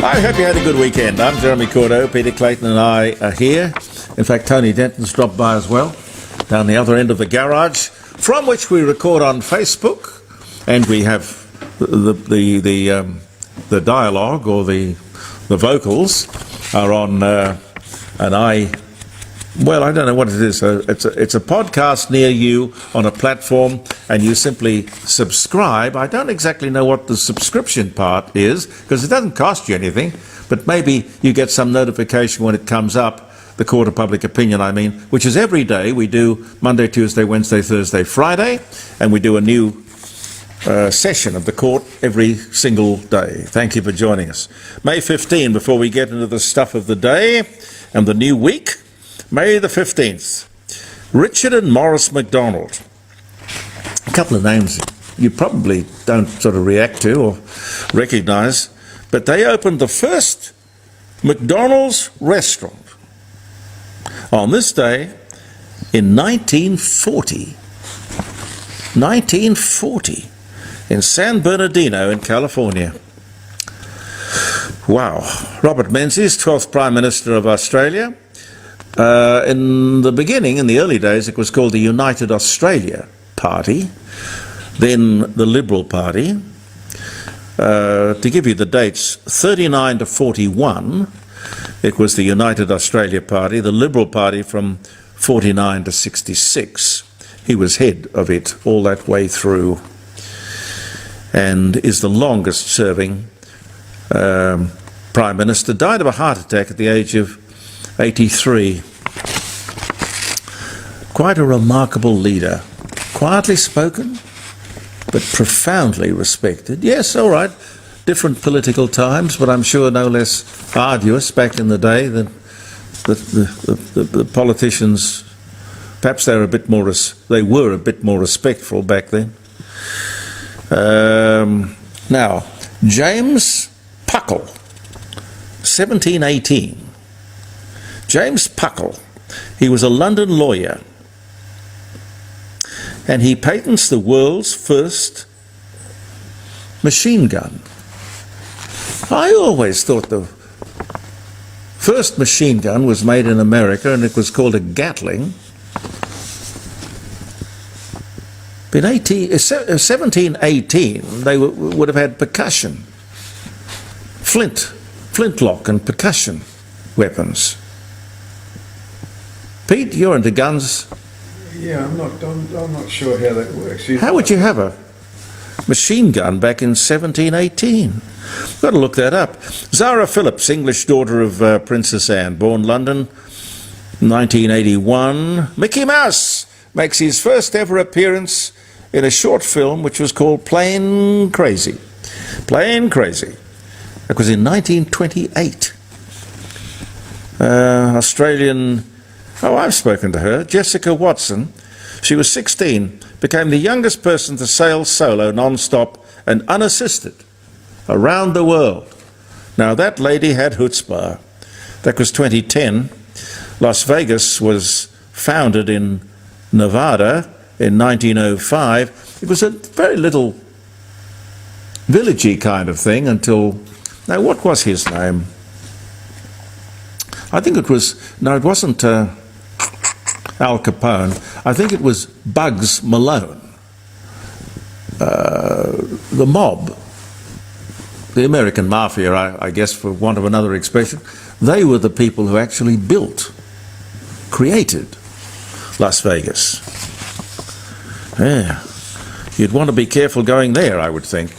I hope you had a good weekend. I'm Jeremy Cordo. Peter Clayton and I are here. In fact, Tony Denton's dropped by as well, down the other end of the garage, from which we record on Facebook, and we have the dialogue, or the vocals are on I don't know what it is. It's a podcast near you on a platform, and you simply subscribe. I don't exactly know what the subscription part is, because it doesn't cost you anything, but maybe you get some notification when it comes up, the Court of Public Opinion, which is every day. We do Monday, Tuesday, Wednesday, Thursday, Friday, and we do a new session of the court every single day. Thank you for joining us. May 15, before we get into the stuff of the day and the new week, May the 15th, Richard and Morris MacDonald. A couple of names you probably don't sort of react to or recognise, but they opened the first McDonald's restaurant on this day in 1940. 1940, in San Bernardino in California. Wow. Robert Menzies, 12th Prime Minister of Australia. In the beginning, in the early days, it was called the United Australia Party, then the Liberal Party. To give you the dates, 39 to 41, it was the United Australia Party, the Liberal Party from 49 to 66. He was head of it all that way through, and is the longest serving Prime Minister. Died of a heart attack at the age of 83. Quite a remarkable leader. Quietly spoken, but profoundly respected. Yes, all right, different political times, but I'm sure no less arduous back in the day than the politicians. Perhaps they were a bit more respectful back then. Now, James Puckle, 1718. James Puckle, he was a London lawyer, and he patents the world's first machine gun. I always thought the first machine gun was made in America, and it was called a Gatling. In 1718, they would have had percussion, flintlock and percussion weapons. Pete, you're into guns. Yeah, I'm not sure how that works. How would you have a machine gun back in 1718? Got to look that up. Zara Phillips, English daughter of Princess Anne, born London, 1981. Mickey Mouse makes his first ever appearance in a short film which was called Plain Crazy. Plain Crazy. That was in 1928. Australian... I've spoken to her. Jessica Watson. She was 16, became the youngest person to sail solo, non-stop and unassisted around the world. Now that lady had chutzpah. That was 2010. Las Vegas was founded in Nevada in 1905. It was a very little villagey kind of thing until... Now, what was his name? I think it was... No, it wasn't... Al Capone. I think it was Bugs Malone. The mob, the American mafia, I guess for want of another expression, they were the people who actually created Las Vegas. Yeah. You'd want to be careful going there, I would think.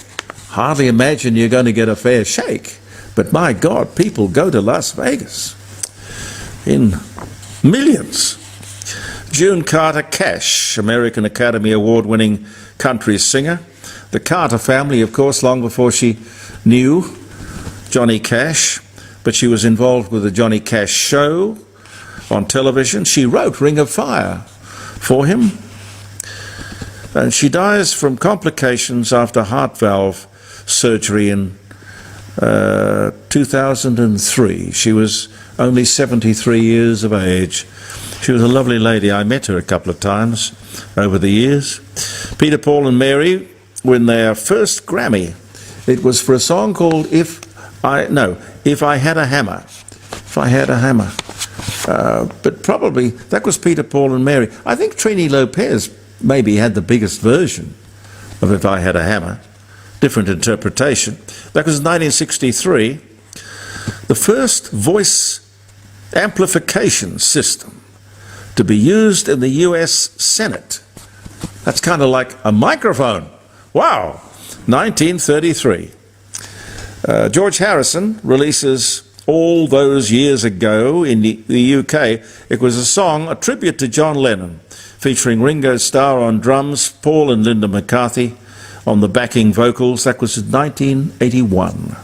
Hardly imagine you're going to get a fair shake. But my God, people go to Las Vegas in millions. June Carter Cash, American Academy Award-winning country singer. The Carter family, of course, long before she knew Johnny Cash, but she was involved with the Johnny Cash show on television. She wrote Ring of Fire for him. And she dies from complications after heart valve surgery in 2003. She was only 73 years of age. She was a lovely lady. I met her a couple of times over the years. Peter, Paul and Mary win their first Grammy. It was for a song called If If I Had a Hammer. If I Had a Hammer. But probably, that was Peter, Paul and Mary. I think Trini Lopez maybe had the biggest version of If I Had a Hammer. Different interpretation. That was 1963. The first voice amplification system to be used in the US Senate. That's kind of like a microphone. Wow! 1933. George Harrison releases All Those Years Ago in the UK. It was a song, a tribute to John Lennon, featuring Ringo Starr on drums, Paul and Linda McCarthy on the backing vocals. That was in 1981.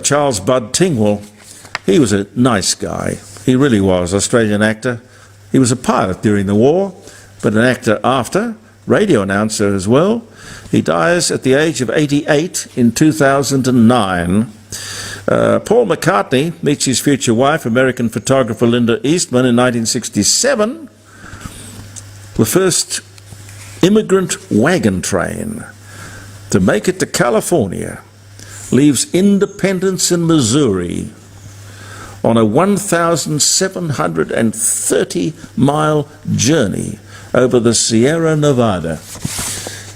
Charles Bud Tingwell, he was a nice guy. He really was, Australian actor. He was a pilot during the war, but an actor after, radio announcer as well. He dies at the age of 88 in 2009. Paul McCartney meets his future wife, American photographer Linda Eastman, in 1967. The first immigrant wagon train to make it to California leaves Independence in Missouri on a 1,730-mile journey over the Sierra Nevada.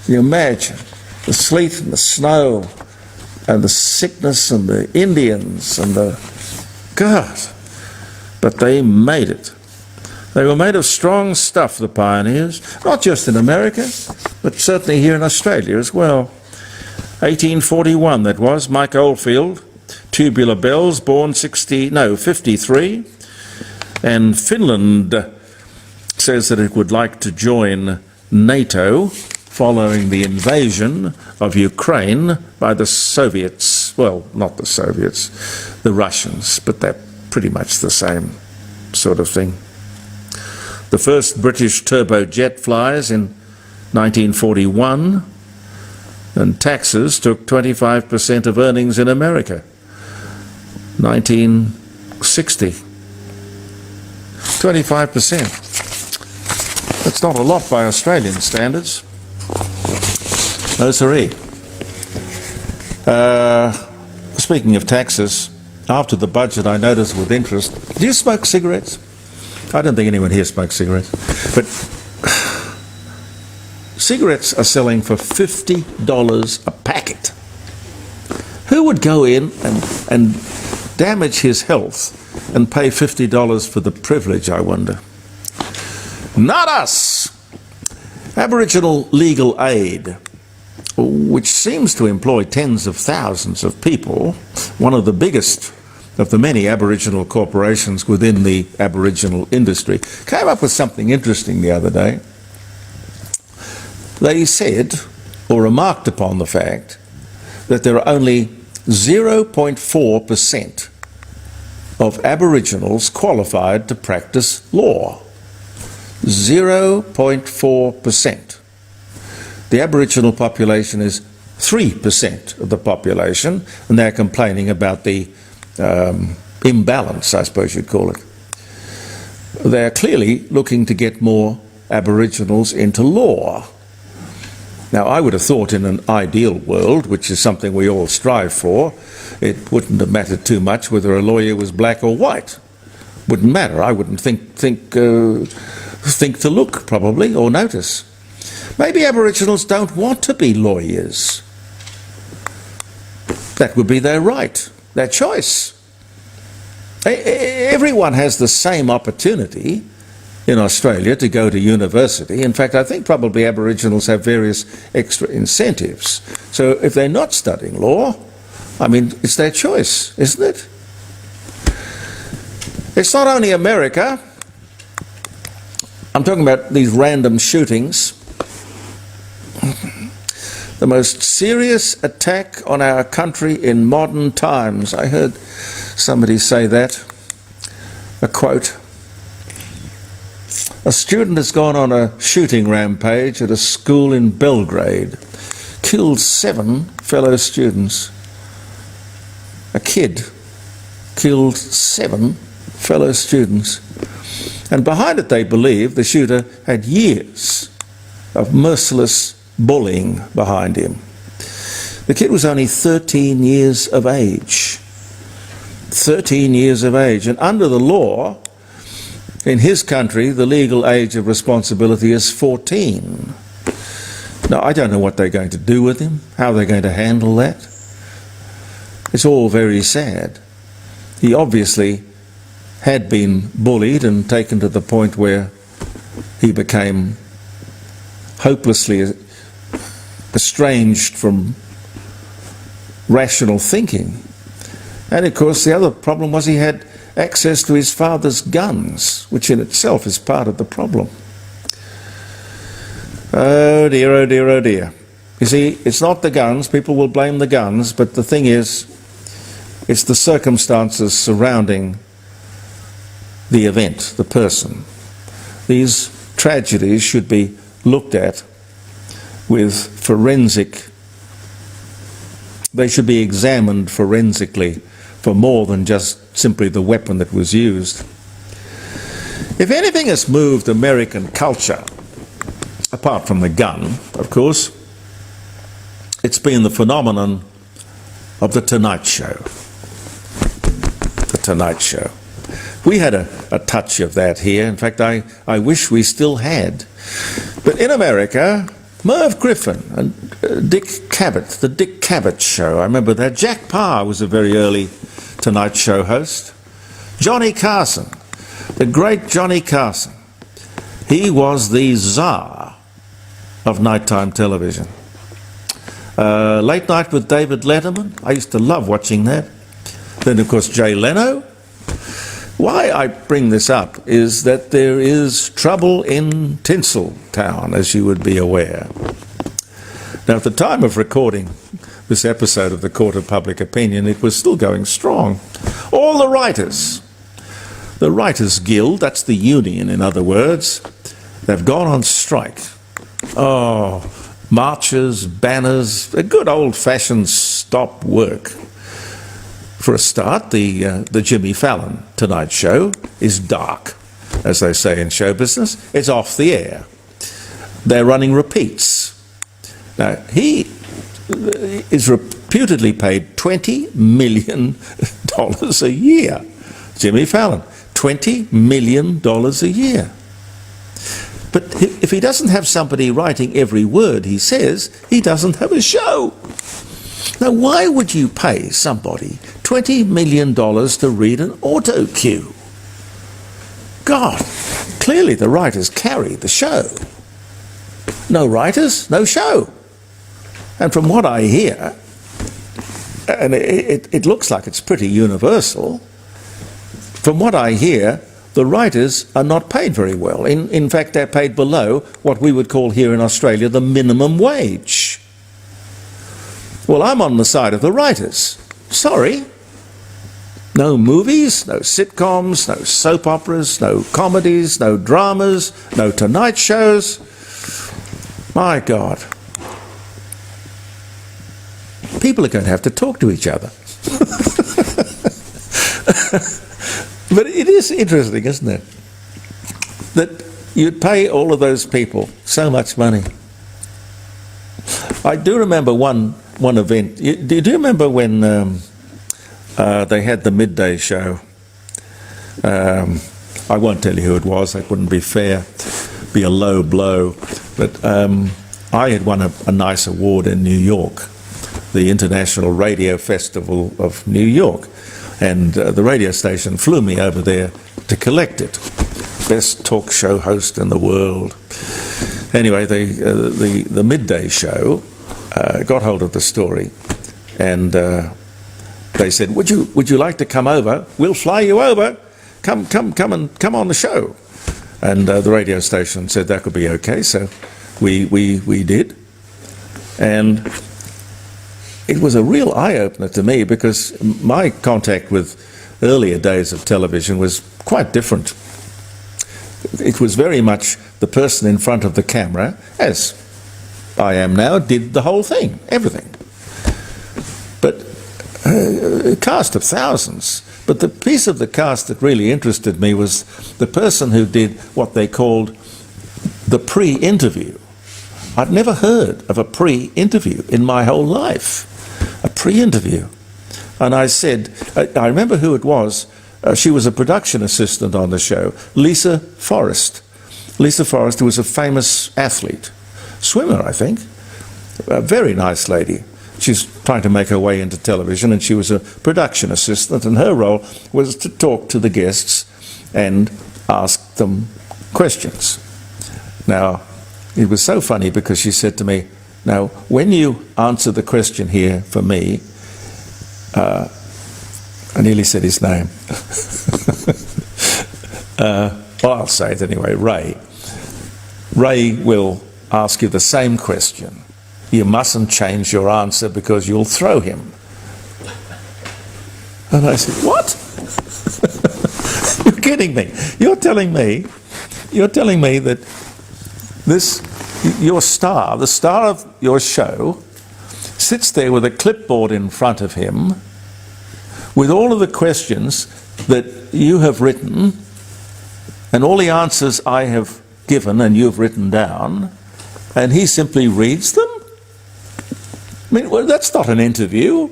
Can you imagine the sleet and the snow and the sickness and the Indians and the... God! But they made it. They were made of strong stuff, the pioneers, not just in America, but certainly here in Australia as well. 1841 that was. Mike Oldfield, Tubular Bells, born 53. And Finland says that it would like to join NATO following the invasion of Ukraine by the Soviets. Well, not the Soviets, the Russians, but they're pretty much the same sort of thing. The first British turbojet flies in 1941, and taxes took 25% of earnings in America. 1960. 25%. That's not a lot by Australian standards. No siree. Speaking of taxes, after the budget I noticed with interest, do you smoke cigarettes? I don't think anyone here smokes cigarettes. But cigarettes are selling for $50 a packet. Who would go in and damage his health and pay $50 for the privilege, I wonder? Not us! Aboriginal legal aid, which seems to employ tens of thousands of people, one of the biggest of the many Aboriginal corporations within the Aboriginal industry, came up with something interesting the other day. They said, or remarked upon the fact, that there are only 0.4% of Aboriginals qualified to practice law. 0.4%. The Aboriginal population is 3% of the population, and they're complaining about the imbalance, I suppose you'd call it. They're clearly looking to get more Aboriginals into law. Now, I would have thought in an ideal world, which is something we all strive for, it wouldn't have mattered too much whether a lawyer was black or white. Wouldn't matter. I wouldn't think to look, probably, or notice. Maybe Aboriginals don't want to be lawyers. That would be their right, their choice. Everyone has the same opportunity in Australia to go to university. In fact, I think probably Aboriginals have various extra incentives. So if they're not studying law, I mean, it's their choice, isn't it? It's not only America. I'm talking about these random shootings. The most serious attack on our country in modern times. I heard somebody say that. A quote. A student has gone on a shooting rampage at a school in Belgrade. Killed 7 fellow students. A kid killed 7 fellow students. And behind it, they believe, the shooter had years of merciless bullying behind him. The kid was only 13 years of age. 13 years of age. And under the law, in his country, the legal age of responsibility is 14. Now, I don't know what they're going to do with him, how they're going to handle that. It's all very sad. He obviously had been bullied and taken to the point where he became hopelessly estranged from rational thinking. And of course the other problem was he had access to his father's guns, which in itself is part of the problem. Oh dear, oh dear, oh dear. You see, it's not the guns, people will blame the guns, but the thing is, it's the circumstances surrounding the event, the person. These tragedies should be looked at with forensic, they should be examined forensically for more than just simply the weapon that was used. If anything has moved American culture, apart from the gun, of course, it's been the phenomenon of the Tonight Show. The Tonight Show. We had a touch of that here. In fact, I wish we still had. But in America, Merv Griffin and Dick Cavett, the Dick Cavett Show, I remember that. Jack Parr was a very early Tonight Show host. Johnny Carson, the great Johnny Carson. He was the czar of nighttime television. Late Night with David Letterman, I used to love watching that. Then, of course, Jay Leno. Why I bring this up is that there is trouble in Tinseltown, as you would be aware. Now, at the time of recording this episode of the Court of Public Opinion, it was still going strong. All the Writers Guild, that's the union in other words, they've gone on strike. Oh, marches, banners, a good old-fashioned stop work. For a start, the Jimmy Fallon Tonight Show is dark, as they say in show business. It's off the air. They're running repeats. Now, he is reputedly paid $20 million a year. Jimmy Fallon, $20 million a year. But if he doesn't have somebody writing every word he says, he doesn't have a show. Now, why would you pay somebody $20 million to read an auto cue? God, clearly the writers carry the show. No writers, no show. And from what I hear, and it looks like it's pretty universal, from what I hear, the writers are not paid very well. In fact, they're paid below what we would call here in Australia the minimum wage. Well, I'm on the side of the writers. Sorry. No movies, no sitcoms, no soap operas, no comedies, no dramas, no Tonight Shows. My God. People are going to have to talk to each other. But it is interesting, isn't it? That you'd pay all of those people so much money. I do remember one event. Do you remember when they had the midday show? I won't tell you who it was. That wouldn't be fair. Be a low blow. But I had won a nice award in New York, the International Radio Festival of New York, and the radio station flew me over there to collect it. Best talk show host in the world. Anyway, the midday show got hold of the story, and they said, "Would you like to come over? We'll fly you over. Come on the show." And the radio station said that could be okay, so we did, and it was a real eye-opener to me because my contact with earlier days of television was quite different. It was very much the person in front of the camera, as I am now, did the whole thing, everything. But a cast of thousands. But the piece of the cast that really interested me was the person who did what they called the pre-interview. I'd never heard of a pre-interview in my whole life. A pre-interview. And I said, I remember who it was. She was a production assistant on the show, Lisa Forrest. Lisa Forrest, who was a famous athlete, swimmer, I think. A very nice lady. She's trying to make her way into television, and she was a production assistant, and her role was to talk to the guests and ask them questions. Now, it was so funny because she said to me, now, when you answer the question here for me, I nearly said his name. Well, I'll say it anyway, Ray. Ray will ask you the same question. You mustn't change your answer because you'll throw him. And I said, what? You're kidding me. You're telling me that your star, the star of your show, sits there with a clipboard in front of him with all of the questions that you have written and all the answers I have given and you've written down, and he simply reads them? I mean, well, that's not an interview.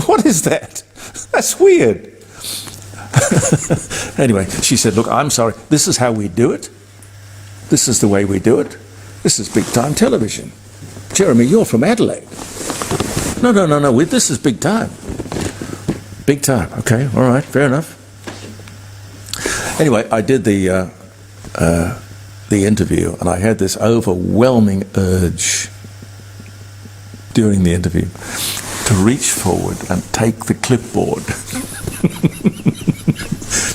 What is that? That's weird. Anyway, she said, look, I'm sorry, this is how we do it. This is the way we do it. This is big time television. Jeremy, you're from Adelaide. No, this is big time. Big time, okay, all right, fair enough. Anyway, I did the interview, and I had this overwhelming urge during the interview to reach forward and take the clipboard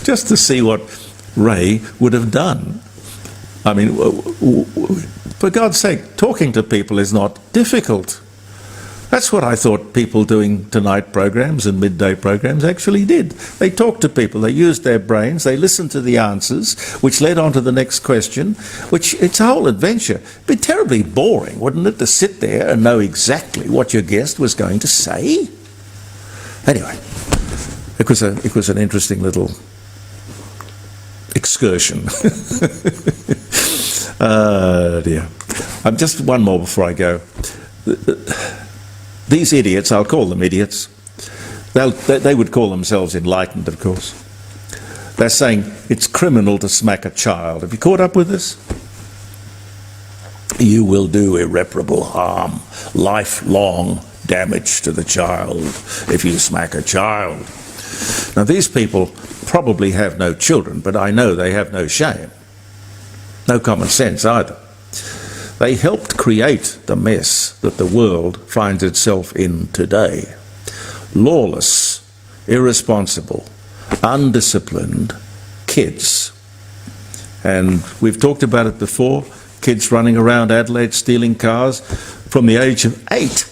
just to see what Ray would have done. I mean, for God's sake, talking to people is not difficult. That's what I thought people doing tonight programs and midday programs actually did. They talked to people, they used their brains, they listened to the answers, which led on to the next question, which it's a whole adventure. It'd be terribly boring, wouldn't it, to sit there and know exactly what your guest was going to say? Anyway, it was an interesting little excursion. Dear. Just one more before I go. These idiots, I'll call them idiots, they would call themselves enlightened, of course. They're saying it's criminal to smack a child. Have you caught up with this? You will do irreparable harm, lifelong damage to the child if you smack a child. Now, these people probably have no children, but I know they have no shame. No common sense either. They helped create the mess that the world finds itself in today. Lawless, irresponsible, undisciplined kids. And we've talked about it before, kids running around Adelaide stealing cars from the age of 8.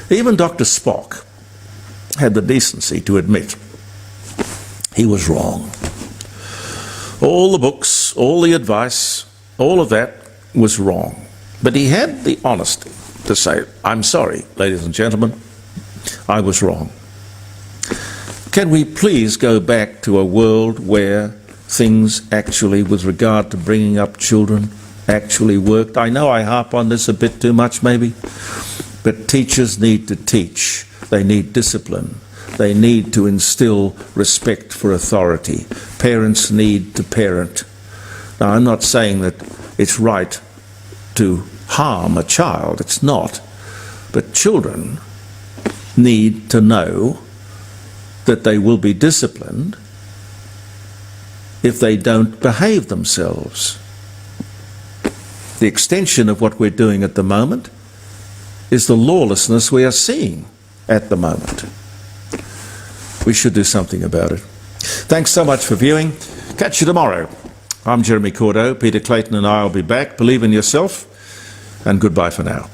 Even Dr. Spock had the decency to admit he was wrong. All the books, all the advice, all of that was wrong. But he had the honesty to say, I'm sorry, ladies and gentlemen, I was wrong. Can we please go back to a world where things actually, with regard to bringing up children, actually worked? I know I harp on this a bit too much maybe, but teachers need to teach. They need discipline. They need to instill respect for authority. Parents need to parent. Now, I'm not saying that it's right to harm a child. It's not. But children need to know that they will be disciplined if they don't behave themselves. The extension of what we're doing at the moment is the lawlessness we are seeing at the moment. We should do something about it. Thanks so much for viewing. Catch you tomorrow. I'm Jeremy Cordeaux. Peter Clayton and I will be back. Believe in yourself, and goodbye for now.